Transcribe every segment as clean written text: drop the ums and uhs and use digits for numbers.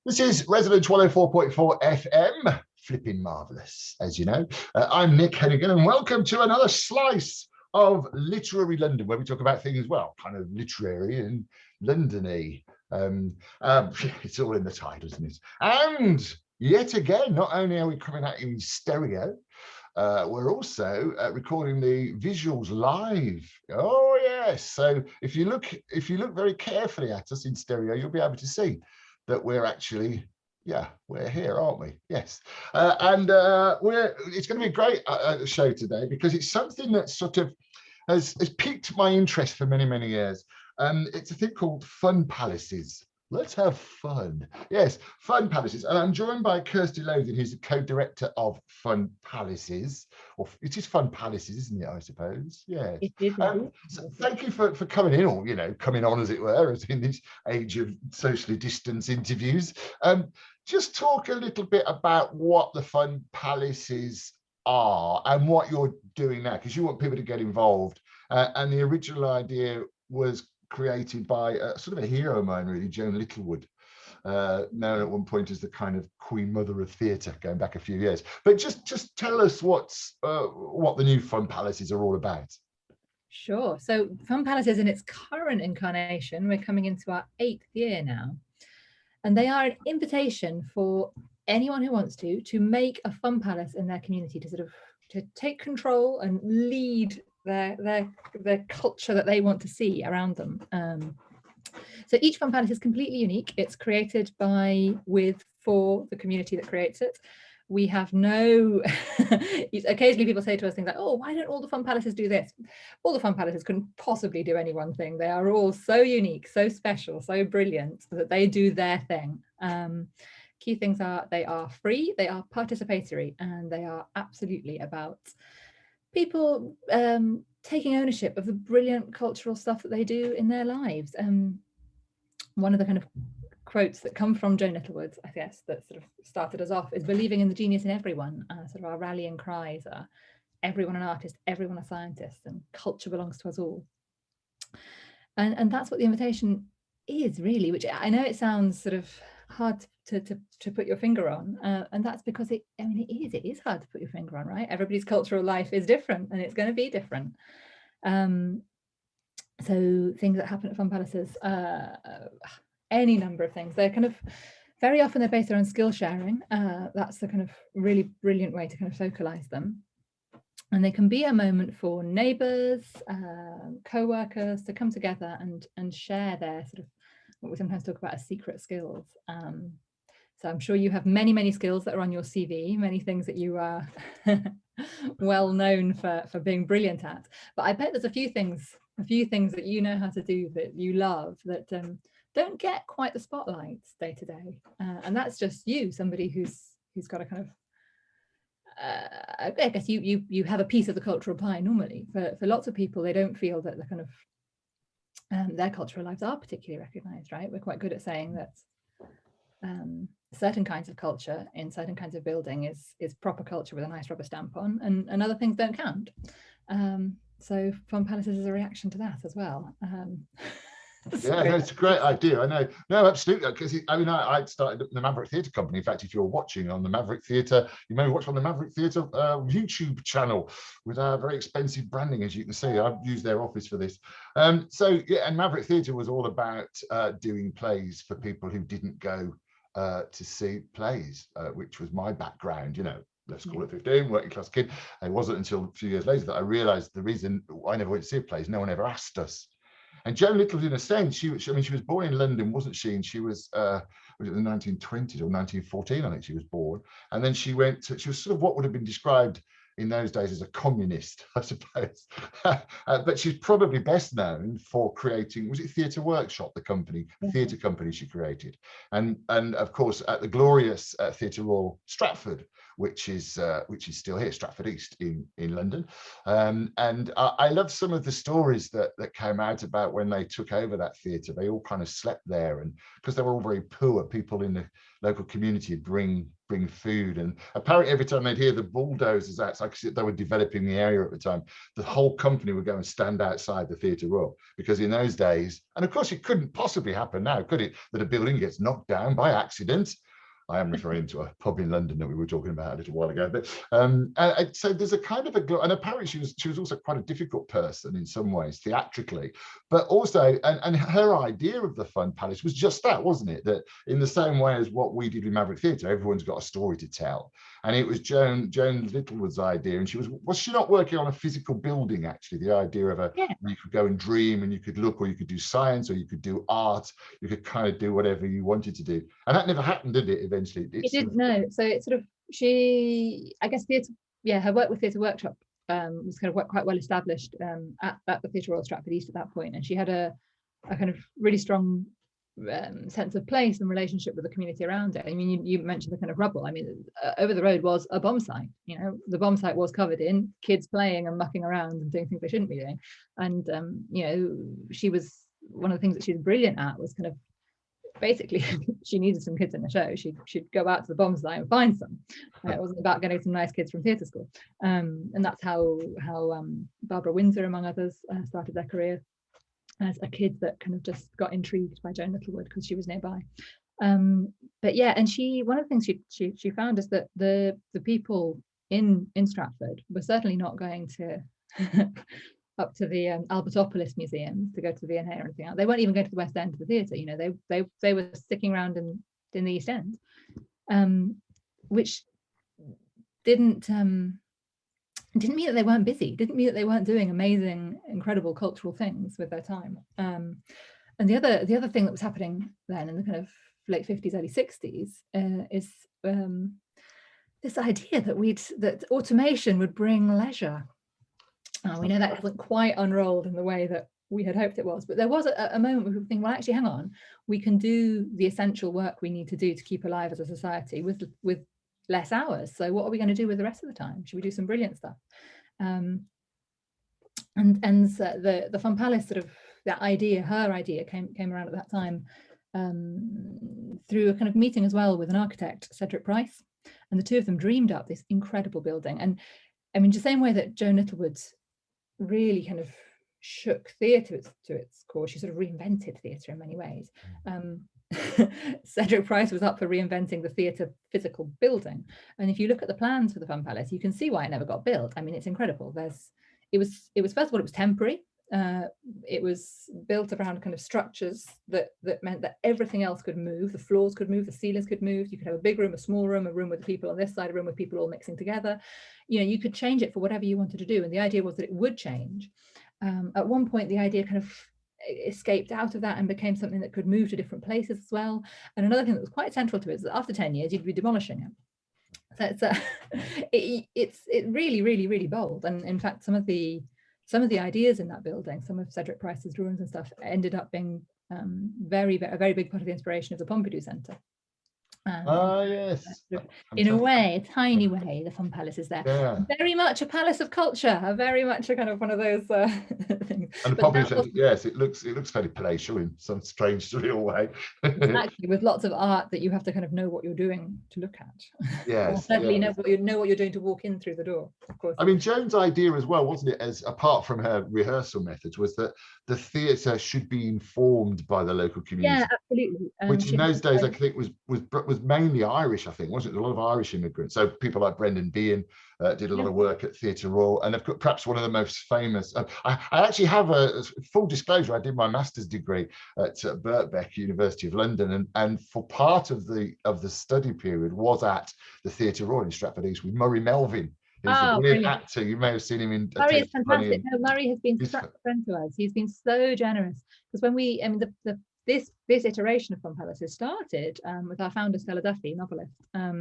This is Resonance 104.4 FM, flipping marvellous, as you know. I'm Nick Hennegan, and welcome to another slice of Literary London, where we talk about things, well, kind of literary and London-y. It's all in the title, isn't it? And yet again, not only are we coming at you in stereo, we're also recording the visuals live. Oh yes! So if you look very carefully at us in stereo, you'll be able to see that we're actually, we're here, aren't we? Yes. It's going to be a great show today, because it's something that sort of has piqued my interest for many, many years. It's a thing called fun palaces. Let's have fun. Yes, Fun Palaces. And I'm joined by Kirsty Lothian, who's the co-director of Fun Palaces. Or it is Fun Palaces, isn't it, I suppose? Yeah. It is. So thank you for coming in, or, coming on, as it were, as in this age of socially distanced interviews. Just talk a little bit about what the Fun Palaces are and what you're doing now, because you want people to get involved. And the original idea was created by sort of a hero of mine, really, Joan Littlewood, known at one point as the kind of Queen Mother of theatre, going back a few years. But just tell us what the new Fun Palaces are all about. Sure. So Fun Palaces, in its current incarnation, we're coming into our 8th year now, and they are an invitation for anyone who wants to make a fun palace in their community, to take control and lead their culture that they want to see around them. So each Fun Palace is completely unique. It's created for the community that creates it. We have no, occasionally people say to us things like, oh, why don't all the Fun Palaces do this? All the Fun Palaces couldn't possibly do any one thing. They are all so unique, so special, so brilliant that they do their thing. Key things are they are free, they are participatory, and they are absolutely about people taking ownership of the brilliant cultural stuff that they do in their lives. One of the kind of quotes that come from Joan Littlewood, I guess, that sort of started us off, is believing in the genius in everyone. Sort of our rallying cries are everyone an artist, everyone a scientist, and culture belongs to us all. And that's what the invitation is, really, which I know it sounds sort of hard to put your finger on, and that's because it is hard to put your finger on, right? Everybody's cultural life is different, and it's going to be different. So things that happen at Fun Palaces, any number of things. They're kind of, very often they're based around skill sharing. That's the kind of really brilliant way to kind of focalize them. And they can be a moment for neighbours, co-workers to come together and share their sort of, what we sometimes talk about as secret skills. So I'm sure you have many, many skills that are on your CV, many things that you are well known for being brilliant at. But I bet there's a few things that you know how to do, that you love, that don't get quite the spotlight day to day. And that's just you, somebody who's got a kind of, I guess you have a piece of the cultural pie normally. For lots of people, they don't feel that the kind of their cultural lives are particularly recognised, right? We're quite good at saying that certain kinds of culture in certain kinds of building is proper culture with a nice rubber stamp on, and other things don't count. So Fun Palaces is a reaction to that as well. Yeah, no, it's a great idea. I know. No, absolutely. Because I started the Maverick Theatre Company. In fact, if you're watching on the Maverick Theatre, you may watch on the Maverick Theatre YouTube channel with our very expensive branding, as you can see. I've used their office for this. And Maverick Theatre was all about doing plays for people who didn't go to see plays, which was my background. Left school at 15, working class kid. It wasn't until a few years later that I realised the reason I never went to see plays, no one ever asked us. And Joan Littlewood, in a sense, she was born in London, wasn't she? And she was it the 1920s or 1914, I think she was born. And then she was sort of what would have been described in those days as a communist, I suppose. But she's probably best known for creating, was it Theatre Workshop, the company, theatre company she created. And of course, at the glorious Theatre Royal Stratford, which is still here, Stratford East in London. And I love some of the stories that came out about when they took over that theatre. They all kind of slept there, and because they were all very poor, people in the local community would bring bring food. And apparently every time they'd hear the bulldozers outside, because they were developing the area at the time, the whole company would go and stand outside the Theatre Royal, because in those days, and of course it couldn't possibly happen now, could it, that a building gets knocked down by accident. I am referring to a pub in London that we were talking about a little while ago. But so there's a kind of a, and apparently she was also quite a difficult person in some ways, theatrically, but also, and her idea of the Fun Palace was just that, wasn't it? That in the same way as what we did with Maverick Theatre, everyone's got a story to tell. And it was Joan Littlewood's idea, and was she not working on a physical building, actually? The idea of you could go and dream, and you could look, or you could do science, or you could do art, you could kind of do whatever you wanted to do. And that never happened, did it, eventually? It didn't, no. So it's sort of, I guess theatre, her work with Theatre Workshop was kind of quite well established at the Theatre Royal Stratford East at that point. And she had a kind of really strong sense of place and relationship with the community around it. I mean, you mentioned the kind of rubble. I mean, over the road was a bomb site. You know, the bomb site was covered in kids playing and mucking around and doing things they shouldn't be doing. And you know, she was, one of the things that she was brilliant at was kind of, basically, she needed some kids in the show. She'd go out to the bomb site and find some. It wasn't about getting some nice kids from theatre school. And that's how Barbara Windsor, among others, started their career, as a kid that kind of just got intrigued by Joan Littlewood because she was nearby. But yeah, and one of the things she found is that the people in Stratford were certainly not going to up to the Albertopolis Museum to go to the V&A or anything else. They weren't even going to the West End to the theatre. You know, they were sticking around in the East End, which didn't mean that they weren't busy, didn't mean that they weren't doing amazing, incredible cultural things with their time. And the other thing that was happening then in the kind of late 50s, early 60s is this idea that automation would bring leisure. We know that hasn't quite unrolled in the way that we had hoped it was, but there was a moment where people think, well, actually, hang on, we can do the essential work we need to do to keep alive as a society with less hours. So what are we going to do with the rest of the time? Should we do some brilliant stuff? And so the Fun Palace, sort of her idea came around at that time through a kind of meeting as well with an architect, Cedric Price, and the two of them dreamed up this incredible building. And I mean, the same way that Joan Littlewood really kind of shook theatre to its core, she sort of reinvented theatre in many ways. Cedric Price was up for reinventing the theatre physical building, and if you look at the plans for the Fun Palace, you can see why it never got built. I mean, it's incredible. It was first of all, it was temporary. It was built around kind of structures that meant that everything else could move. The floors could move, the ceilings could move. You could have a big room, a small room, a room with the people on this side, a room with people all mixing together. You know, you could change it for whatever you wanted to do, and the idea was that it would change. At one point, the idea kind of escaped out of that and became something that could move to different places as well. And another thing that was quite central to it is that after 10 years, you'd be demolishing it. So it's really, really, really bold. And in fact, some of the ideas in that building, some of Cedric Price's drawings and stuff, ended up being a very big part of the inspiration of the Pompidou Centre. Yes. In a way, a tiny way, the Fun Palace is there. Yeah. Very much a palace of culture, very much a kind of one of those things. And the Pompidou Centre, yes, it looks very palatial in some strange, surreal way. Exactly, with lots of art that you have to kind of know what you're doing to look at. Yes. Or certainly know what you're doing to walk in through the door, of course. I mean, Joan's idea as well, wasn't it, as apart from her rehearsal methods, was that the theatre should be informed by the local community. Yeah, absolutely. Which in those days, I think, was mainly Irish, I think, wasn't it? A lot of Irish immigrants. So people like Brendan Behan did a lot of work at Theatre Royal, and of course, perhaps one of the most famous. I actually have a full disclosure. I did my master's degree at Birkbeck, University of London, and for part of the study period was at the Theatre Royal in Stratford East with Murray Melvin. He's a brilliant actor. You may have seen him in. Murray is fantastic. No, Murray has been such a friend to us. He's been so generous, because when this iteration of Fun Palaces started with our founder Stella Duffy, novelist, a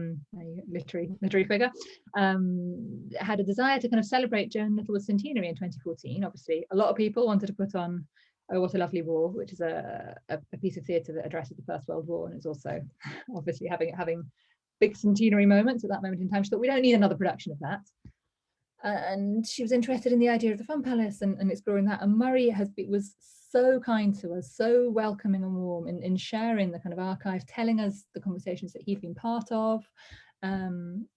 literary figure, had a desire to kind of celebrate Joan Littlewood's centenary in 2014. Obviously, a lot of people wanted to put on Oh, What a Lovely War, which is a piece of theatre that addresses the First World War, and is also obviously having big centenary moments at that moment in time. She thought, we don't need another production of that. And she was interested in the idea of the Fun Palace and exploring that. And Murray was so kind to us, so welcoming and warm in sharing the kind of archive, telling us the conversations that he'd been part of.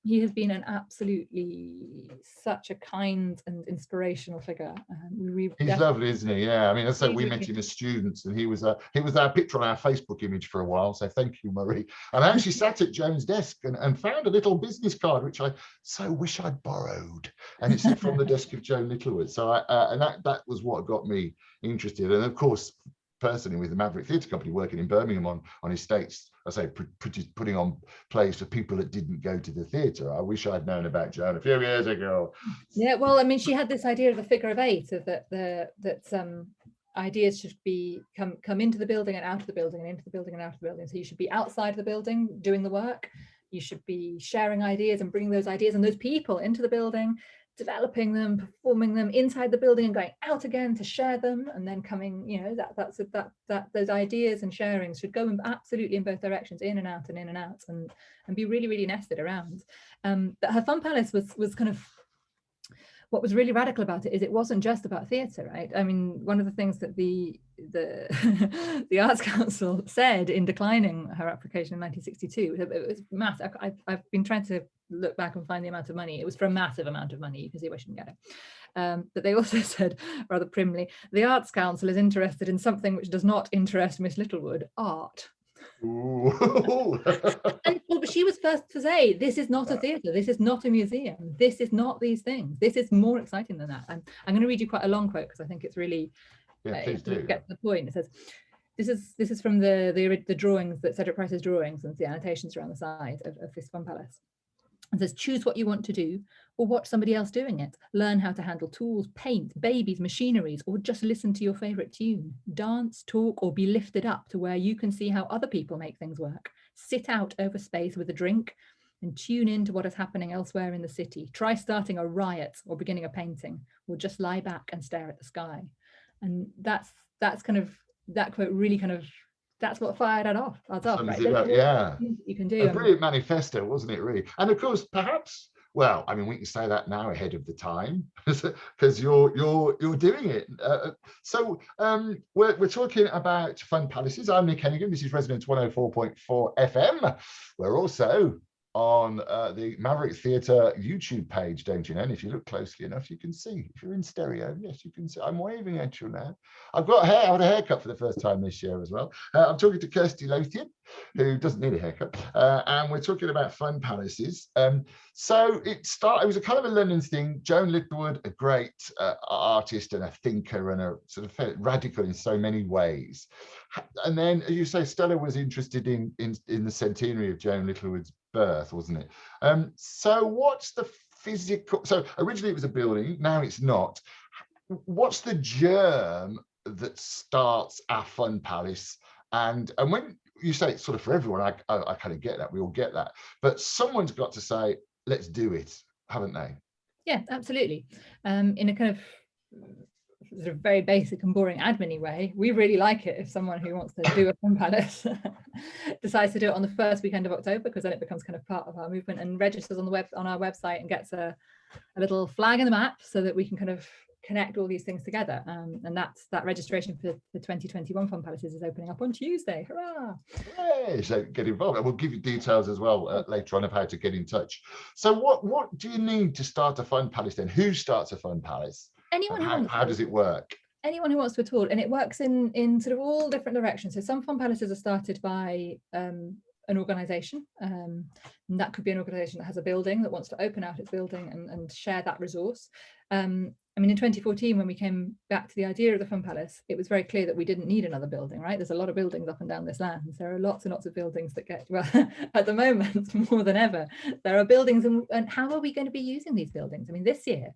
He has been an absolutely such a kind and inspirational figure. He's lovely, isn't he? Yeah, I mean, as I say, we met him as students, and he was our picture on our Facebook image for a while. So thank you, Marie. And I actually sat at Joan's desk and found a little business card which I so wish I'd borrowed, and it said from the desk of Joan Littlewood. So and that was what got me interested. And of course, personally, with the Maverick Theatre Company, working in Birmingham on estates, I say putting on plays for people that didn't go to the theatre. I wish I'd known about Joan a few years ago. Yeah, well, I mean, she had this idea of the figure of 8, of that ideas should be come into the building and out of the building, and into the building and out of the building. So you should be outside of the building doing the work. You should be sharing ideas and bringing those ideas and those people into the building, developing them, performing them inside the building and going out again to share them, and then coming, you know, that those ideas and sharings should go absolutely in both directions, in and out and in and out, and be really, really nested around. But her Fun Palace was kind of, what was really radical about it is it wasn't just about theatre, right? I mean, one of the things that the Arts Council said in declining her application in 1962, it was massive. I've been trying to look back and find the amount of money. It was for a massive amount of money. You can see why I shouldn't get it. But they also said, rather primly, the Arts Council is interested in something which does not interest Miss Littlewood, art. But she was first to say, this is not a theatre, this is not a museum, this is not these things, this is more exciting than that. I'm going to read you quite a long quote because I think it's really please do. Get to the point. It says, this is from the drawings, that Cedric Price's drawings and the annotations around the side of this Fun Palace. It says, choose what you want to do or watch somebody else doing it. Learn how to handle tools, paint, babies, machineries, or just listen to your favorite tune. Dance, talk, or be lifted up to where you can see how other people make things work. Sit out over space with a drink and tune in to what is happening elsewhere in the city. Try starting a riot or beginning a painting, or just lie back and stare at the sky. And that's kind of, that quote really kind of, that's what fired it off. Right? Yeah, you can do a brilliant manifesto, wasn't it, really? And of course, perhaps, well, I mean, we can say that now ahead of the time because you're doing it. So we're talking about Fun Palaces. I'm Nick Hennegan. This is Resonance 104.4 FM. We're also on the Maverick Theatre YouTube page, don't you know? And if you look closely enough, you can see. If you're in stereo, yes, you can see. I'm waving at you now. I had a haircut for the first time this year as well. I'm talking to Kirsty Lothian, who doesn't need a haircut, and we're talking about Fun Palaces. So it was a kind of a London thing. Joan Littlewood, a great artist and a thinker and a sort of radical in so many ways. And then, as you say, Stella was interested in the centenary of Joan Littlewood's birth, wasn't it? So what's the physical, so originally it was a building, now it's not. What's the germ that starts our Fun Palace? And when you say it's sort of for everyone, I kind of get that, we all get that, but someone's got to say, let's do it, haven't they? Yeah, absolutely. In a kind of sort of very basic and boring admin-y way, we really like it if someone who wants to do a Fun Palace decides to do it on the first weekend of October, because then it becomes kind of part of our movement and registers on our website and gets a little flag in the map so that we can kind of connect all these things together. And that registration for the 2021 Fun Palaces is opening up on Tuesday. Hurrah! Hooray! So get involved, and we'll give you details as well later on of how to get in touch. So what do you need to start a Fun Palace then? Who starts a Fun Palace? Anyone who wants. How does it work? Anyone who wants to at all, and it works in sort of all different directions. So some Fun Palaces are started by an organisation, and that could be an organisation that has a building that wants to open out its building and share that resource. I mean, in 2014, when we came back to the idea of the Fun Palace, it was very clear that we didn't need another building, right? There's a lot of buildings up and down this land. There are lots and lots of buildings that get, well, at the moment, more than ever, there are buildings, and how are we going to be using these buildings? I mean, this year,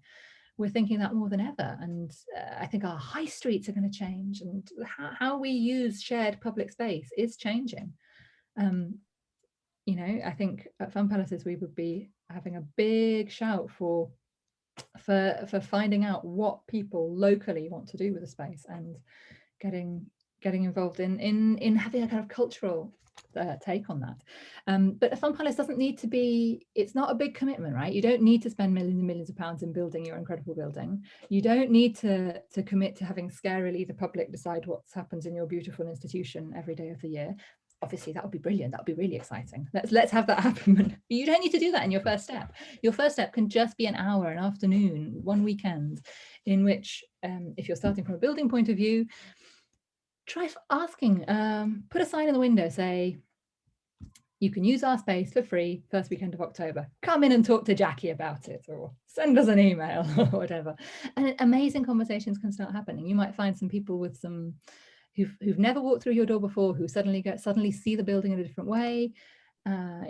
we're thinking that more than ever, and I think our high streets are going to change, and how we use shared public space is changing. You know, I think at Fun Palaces we would be having a big shout for finding out what people locally want to do with the space and getting involved in having a kind of cultural take on that. But a Fun Palace doesn't need to be, it's not a big commitment, right? You don't need to spend millions and millions of pounds in building your incredible building. You don't need to commit to having scarily the public decide what happens in your beautiful institution every day of the year. obviously that would be brilliant. That would be really exciting. Let's have that happen. But you don't need to do that in your first step. Your first step can just be an hour, an afternoon, one weekend, in which, if you're starting from a building point of view, try asking, put a sign in the window, say, you can use our space for free first weekend of October. Come in and talk to Jackie about it, or send us an email or whatever. And amazing conversations can start happening. You might find some people with some who've never walked through your door before, who suddenly see the building in a different way.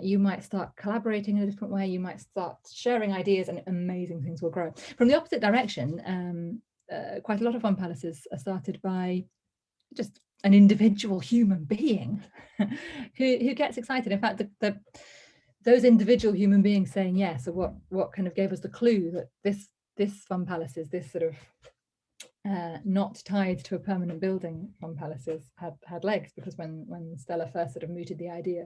You might start collaborating in a different way. You might start sharing ideas, and amazing things will grow. From the opposite direction, quite a lot of fun palaces are started by just an individual human being who gets excited. In fact, those individual human beings saying yes are what kind of gave us the clue that this fun palaces, this sort of not tied to a permanent building fun palaces had legs, because when Stella first sort of mooted the idea,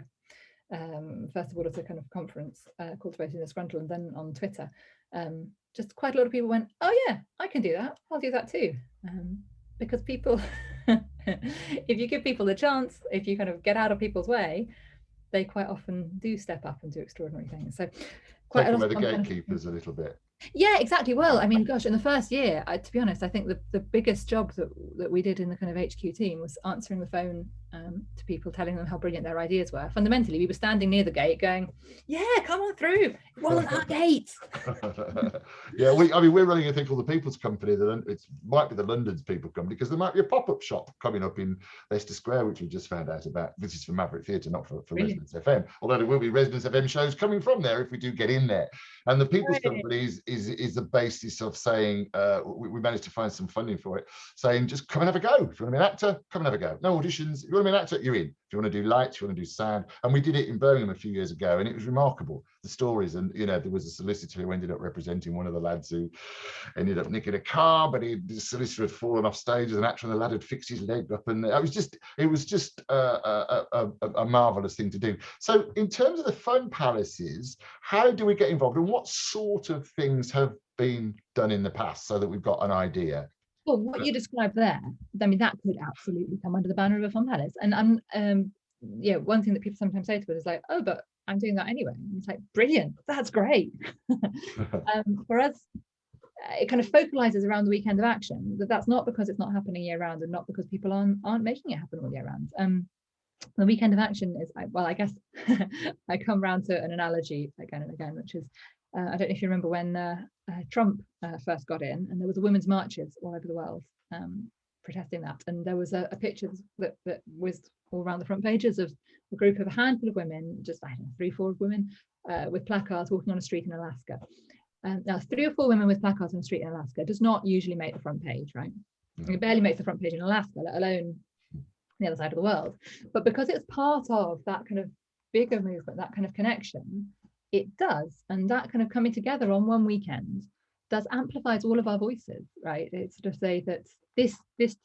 first of all at a kind of conference, Cultivating the Scruntle, and then on Twitter, just quite a lot of people went, oh yeah, I can do that, I'll do that too. Because people, if you give people the chance, if you kind of get out of people's way, they quite often do step up and do extraordinary things. So quite taking away the gatekeepers a little bit. Yeah, exactly. Well, I mean, gosh, in the first year, to be honest, I think the biggest job that we did in the kind of HQ team was answering the phone to people, telling them how brilliant their ideas were. Fundamentally, we were standing near the gate going, yeah, come on through. It wasn't our gate. Yeah, we're running a thing called the People's Company. It might be the London's People Company, because there might be a pop-up shop coming up in Leicester Square, which we just found out about. This is for Maverick Theatre, not for Resonance FM, although there will be Resonance FM shows coming from there if we do get in there. And the People's Company is the basis of saying, we managed to find some funding for it, saying just come and have a go. If you want to be an actor, come and have a go. No auditions. If you want to be an actor, you're in. If you want to do lights, you want to do sound. And we did it in Birmingham a few years ago, and it was remarkable, the stories. And there was a solicitor who ended up representing one of the lads who ended up nicking a car, but the solicitor had fallen off stage as an actor, and the lad had fixed his leg up, and it was just a marvelous thing to do. So in terms of the fun palaces, how do we get involved, and what sort of things have been done in the past, so that we've got an idea? Well, what you described there, I mean, that could absolutely come under the banner of a fun palace. And one thing that people sometimes say to us is like, oh, but I'm doing that anyway. And it's like, brilliant, that's great. For us, it kind of focalizes around the weekend of action. That's not because it's not happening year round, and not because people aren't making it happen all year round. The weekend of action is, well, I guess I come round to an analogy again and again, which is, I don't know if you remember when Trump first got in, and there was women's marches all over the world protesting that, and there was a picture that was all around the front pages of a group of a handful of women, just 3-4 women with placards walking on a street in Alaska. Now 3 or 4 women with placards on a street in Alaska does not usually make the front page, right? It barely makes the front page in Alaska, let alone the other side of the world. But because it's part of that kind of bigger movement, that kind of connection, it does. And that kind of coming together on one weekend does amplifies all of our voices, right? It's sort of say that this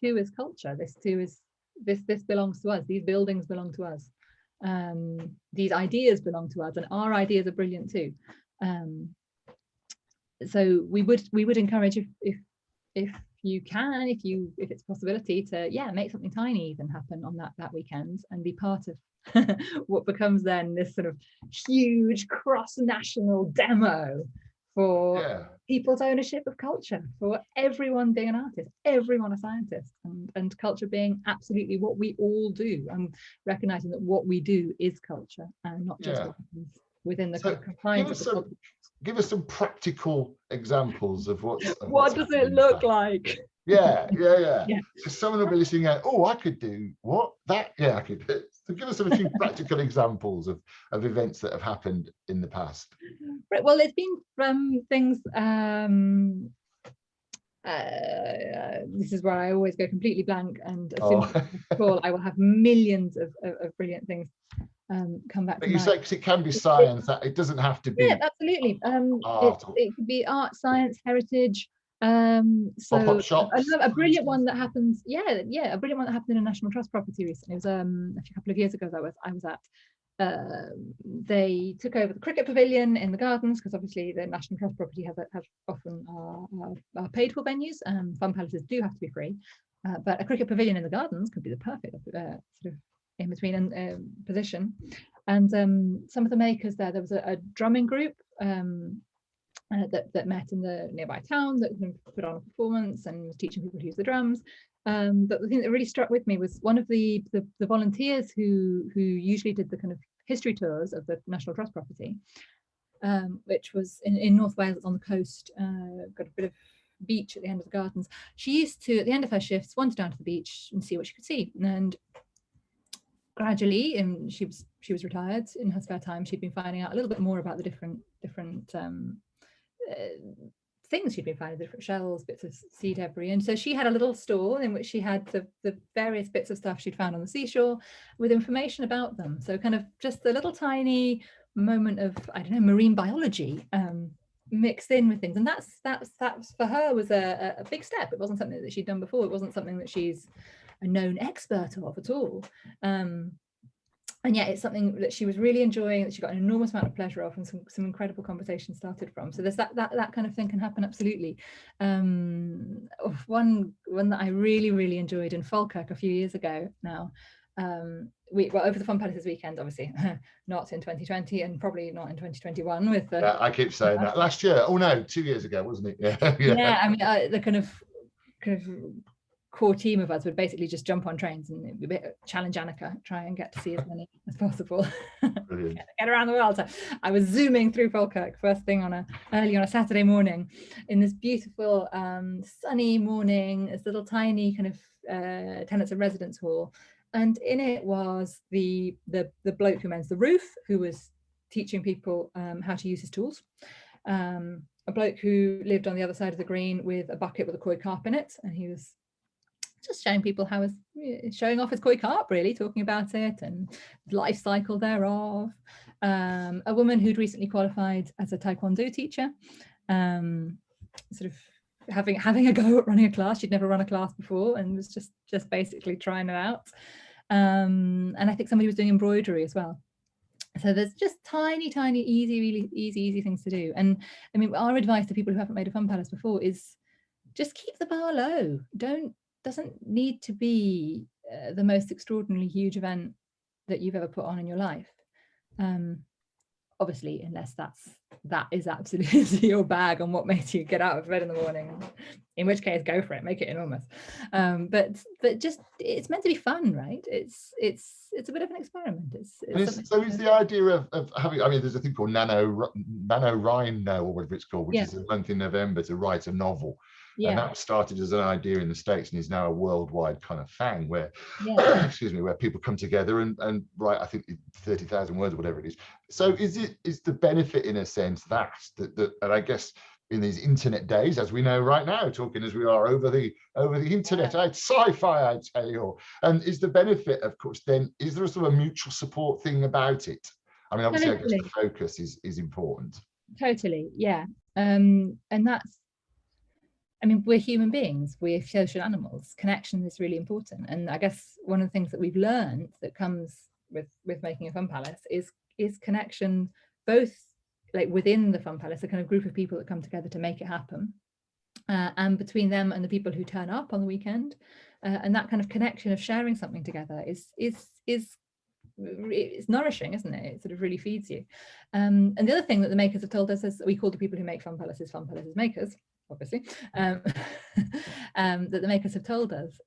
too is culture, this too is this belongs to us, these buildings belong to us, these ideas belong to us, and our ideas are brilliant too. So we would encourage, if you can, if it's a possibility, to make something tiny even happen on that weekend, and be part of what becomes then this sort of huge cross-national demo for people's ownership of culture, for everyone being an artist, everyone a scientist, and culture being absolutely what we all do, and recognizing that what we do is culture, and not just within the confines of the give us some practical examples of what does it look like. Because someone will be listening and, oh, I could do that. I could. So give us a few practical examples of events that have happened in the past. Right. Well, it's been from things. This is where I always go completely blank, and as soon as I call, I will have millions of brilliant things come back. But you say, because it can be science, it doesn't have to be. Yeah, absolutely. It could be art, science, heritage. So a brilliant one that happens. A brilliant one that happened in a National Trust property recently. It was a couple of years ago that I was at. They took over the cricket pavilion in the gardens, because obviously the National Trust property have often are paid for venues. Fun palaces do have to be free, but a cricket pavilion in the gardens could be the perfect sort of in between position. And some of the makers there was a drumming group that met in the nearby town that put on a performance and was teaching people to use the drums. But the thing that really struck with me was one of the volunteers who usually did the kind of history tours of the National Trust property, which was in North Wales on the coast, got a bit of beach at the end of the gardens. She used to, at the end of her shifts, wander down to the beach and see what she could see. And gradually, and she was retired, in her spare time she'd been finding out a little bit more about the different things she'd been finding, different shells, bits of sea debris. And so she had a little store in which she had the various bits of stuff she'd found on the seashore with information about them. So kind of just a little tiny moment of, I don't know, marine biology mixed in with things. And that's for her was a big step. It wasn't something that she'd done before. It wasn't something that she's a known expert of at all. And yet it's something that she was really enjoying, that she got an enormous amount of pleasure of, and some incredible conversations started from. So there's that kind of thing can happen, absolutely. One that I really enjoyed in Falkirk a few years ago now. We were over the Fun Palaces weekend, obviously not in 2020 and probably not in 2021 with the, I keep saying that. Last year, oh no, 2 years ago, wasn't it? Yeah. Yeah, I mean the kind of core team of us would basically just jump on trains and challenge Annika, try and get to see as many as possible. Get around the world. So I was zooming through Falkirk first thing early on a Saturday morning in this beautiful sunny morning, this little tiny kind of tenants and residence hall, and in it was the bloke who mends the roof, who was teaching people how to use his tools. A bloke who lived on the other side of the green with a bucket with a koi carp in it, and he was just showing people showing off his koi carp, really, talking about it and the life cycle thereof. A woman who'd recently qualified as a taekwondo teacher, sort of having a go at running a class. She'd never run a class before and was just basically trying it out. And I think somebody was doing embroidery as well. So there's just tiny, really easy things to do. And I mean, our advice to people who haven't made a Fun Palace before is just keep the bar low. Doesn't need to be the most extraordinarily huge event that you've ever put on in your life. Obviously, unless that is absolutely your bag on what makes you get out of bed in the morning, in which case go for it, make it enormous. But just, it's meant to be fun, right? It's a bit of an experiment. So is the idea of having, I mean, there's a thing called NaNoWriMo or whatever it's called, which is a month in November to write a novel. And that started as an idea in the States and is now a worldwide kind of thing where, where people come together and write, I think 30,000 words or whatever it is. So is the benefit in a sense that and I guess in these internet days, as we know right now, talking as we are over the internet, sci-fi, I tell you, and is the benefit, of course, then is there a sort of mutual support thing about it? I mean, obviously, I guess the focus is important. Totally, yeah. And that's, I mean, we're human beings, we're social animals. Connection is really important. And I guess one of the things that we've learned that comes with making a Fun Palace is connection, both like within the Fun Palace, a kind of group of people that come together to make it happen, and between them and the people who turn up on the weekend. And that kind of connection of sharing something together is it's nourishing, isn't it? It sort of really feeds you. And the other thing that the makers have told us is, we call the people who make Fun Palaces makers, obviously, that the makers have told us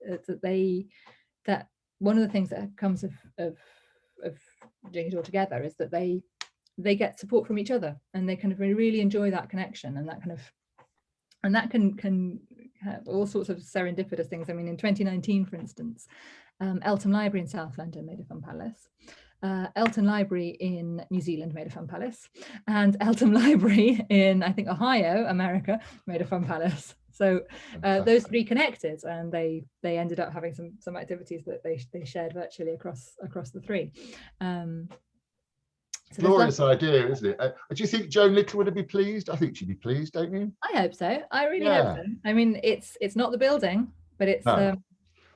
that one of the things that comes of doing it all together is that they get support from each other, and they kind of really enjoy that connection, and that can have all sorts of serendipitous things. I mean, in 2019, for instance, Eltham Library in South London made a Fun Palace. Eltham Library in New Zealand made a Fun Palace, and Eltham Library in, I think, Ohio, America, made a Fun Palace. So those three connected, and they ended up having some activities that they shared virtually across the three. So glorious idea, isn't it? Do you think Joan Littlewood would be pleased? I think she'd be pleased, don't you? I hope so. I really hope so. I mean, it's not the building, but it's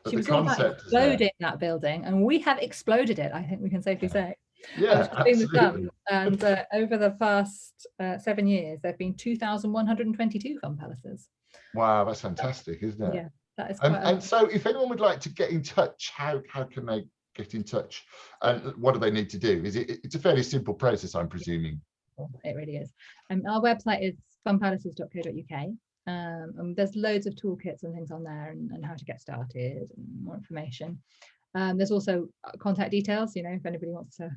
she was all about exploding that building, and we have exploded it, I think we can safely say. Yeah, absolutely. And over the past 7 years, there have been 2,122 Fun Palaces. Wow, that's fantastic, isn't it? Yeah, that is and so if anyone would like to get in touch, how can they get in touch? And what do they need to do? It's a fairly simple process, I'm presuming. It really is. Our website is funpalaces.co.uk. And there's loads of toolkits and things on there, and how to get started and more information. There's also contact details, you know, if anybody wants to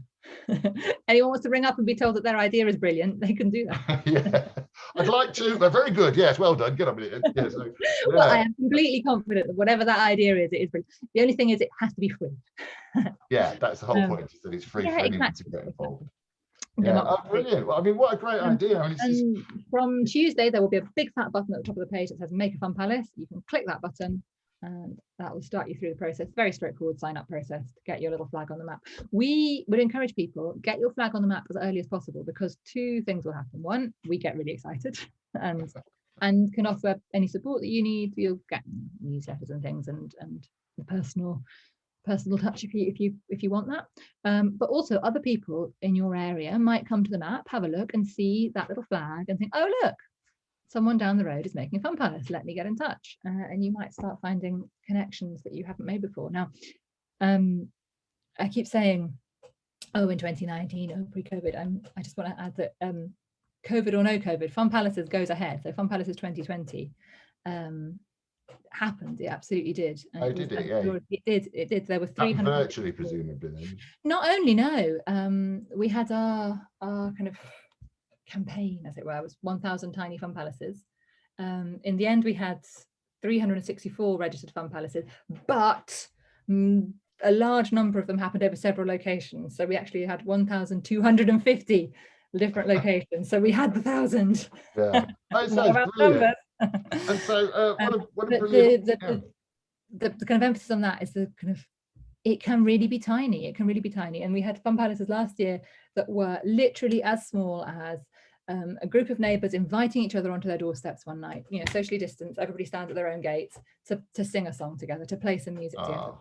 anyone wants to ring up and be told that their idea is brilliant, they can do that. Yeah, I'd like to. They're very good. Yes, well done. Get on with it. Yeah, so, yeah. Well, I am completely confident that whatever that idea is, it is brilliant. The only thing is, it has to be free. Yeah, that's the whole point, is that it's free for anyone to get involved. Yeah, oh, brilliant. Well, I mean, what a great idea. I mean, and from Tuesday, there will be a big fat button at the top of the page that says Make a Fun Palace. You can click that button and that will start you through the process. Very straightforward sign up process to get your little flag on the map. We would encourage people, get your flag on the map as early as possible, because two things will happen. One, we get really excited and can offer any support that you need. You'll get newsletters and things, and the personal touch if you want that. But also other people in your area might come to the map, have a look and see that little flag and think, oh look, someone down the road is making a fun palace, let me get in touch. And you might start finding connections that you haven't made before. Now, I keep saying, oh, in 2019, oh, pre-COVID, I just want to add that COVID or no COVID, Fun Palaces goes ahead. So Fun Palaces 2020 happened. It absolutely did. And oh, did it? Yeah. It did. There were 300 virtually, presumably. Not only, no. We had our kind of campaign, as it were, was 1,000 tiny fun palaces. In the end, we had 364 registered fun palaces, but a large number of them happened over several locations. So we actually had 1,250 different locations. So we had the 1,000. Yeah, that sounds brilliant. And so, what a brilliant. The kind of emphasis on that is the kind of, it can really be tiny. It can really be tiny. And we had fun palaces last year that were literally as small as a group of neighbours inviting each other onto their doorsteps one night, you know, socially distanced, everybody stands at their own gates to sing a song together, to play some music together.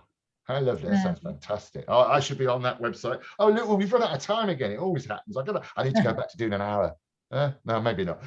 How lovely. That sounds fantastic. Oh, I should be on that website. Oh, look, well, we've run out of time again. It always happens. I need to go back to doing an hour. No, maybe not.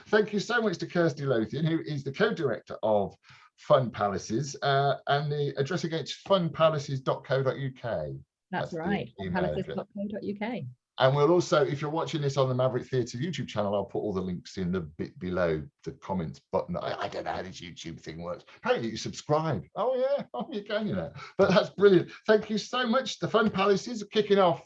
Thank you so much to Kirsty Lothian, who is the co-director of Fun Palaces, and the address again is funpalaces.co.uk. That's right, funpalaces.co.uk. And we'll also, if you're watching this on the Maverick Theatre YouTube channel, I'll put all the links in the bit below the comments button. I don't know how this YouTube thing works. Apparently you subscribe. Oh yeah, oh, you can, you know. But that's brilliant. Thank you so much. The Fun Palaces are kicking off,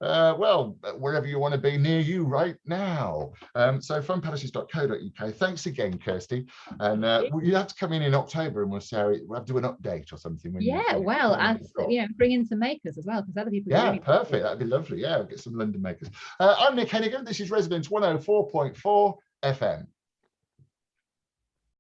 well, wherever you want to be near you right now. So funpalaces.co.uk. Thanks again, Kirsty. And you have to come in October and we'll say we'll have to do an update or something. Yeah, well, and you know, bring in some makers as well, because other people. Yeah, really perfect. That'd be lovely. Yeah, we'll get some London makers. I'm Nick Hennegan. This is Residence 104.4 FM.